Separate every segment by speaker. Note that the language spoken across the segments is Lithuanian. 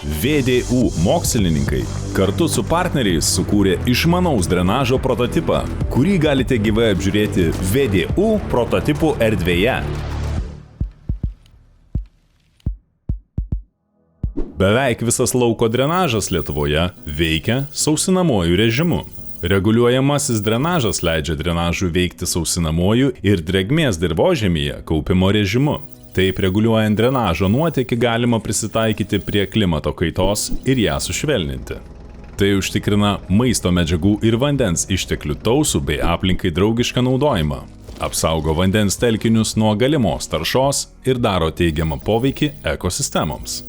Speaker 1: VDU mokslininkai kartu su partneriais sukūrė išmanaus drenažo prototipą, kurį galite gyvai apžiūrėti VDU prototipų erdvėje. Beveik visas lauko drenažas Lietuvoje veikia sausinamuoju režimu. Reguliuojamasis drenažas leidžia drenažui veikti sausinamuoju ir drėgmės dirvožemyje kaupimo režimu. Taip reguliuojant drenažo nuotėkį galima prisitaikyti prie klimato kaitos ir ją sušvelninti. Tai užtikrina maisto medžiagų ir vandens išteklių tausų bei aplinkai draugišką naudojimą, apsaugo vandens telkinius nuo galimos taršos ir daro teigiamą poveikį ekosistemoms.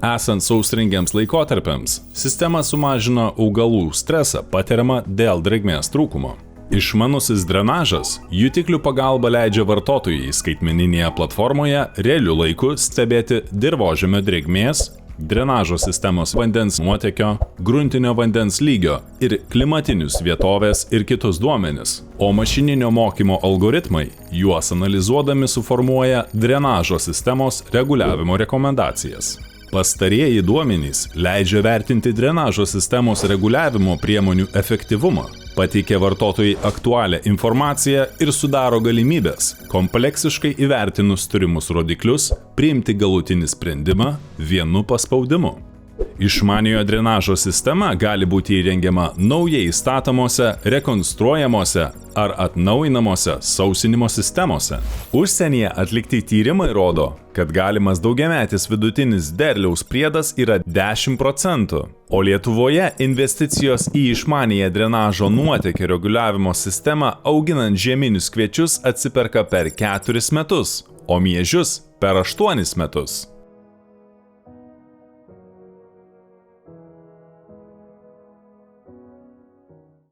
Speaker 1: Esant sausringiams laikotarpiams, sistema sumažina augalų stresą patiriamą dėl drėgmės trūkumo. Išmanusis drenažas jutiklių pagalba leidžia vartotojai skaitmeninėje platformoje realiu laiku stebėti dirvožemio drėgmės, drenažo sistemos vandens nuotėkio, gruntinio vandens lygio ir klimatinius vietovės ir kitus duomenis, o mašininio mokymo algoritmai juos analizuodami suformuoja drenažo sistemos reguliavimo rekomendacijas. Pastarieji duomenys leidžia vertinti drenažo sistemos reguliavimo priemonių efektyvumą, pateikia vartotojai aktualią informaciją ir sudaro galimybės, kompleksiškai įvertinus turimus rodiklius, priimti galutinį sprendimą vienu paspaudimu. Išmaniojo drenažo sistema gali būti įrengiama naujai statomose, rekonstruojamuose ar atnaujinamuose sausinimo sistemose. Užsienyje atlikti tyrimai rodo, kad galimas daugiametis vidutinis derliaus priedas yra 10%, o Lietuvoje investicijos į išmaniąją drenažo nuotėkio reguliavimo sistemą auginant žieminius kviečius atsiperka per 4 metus, o miežius per 8 metus.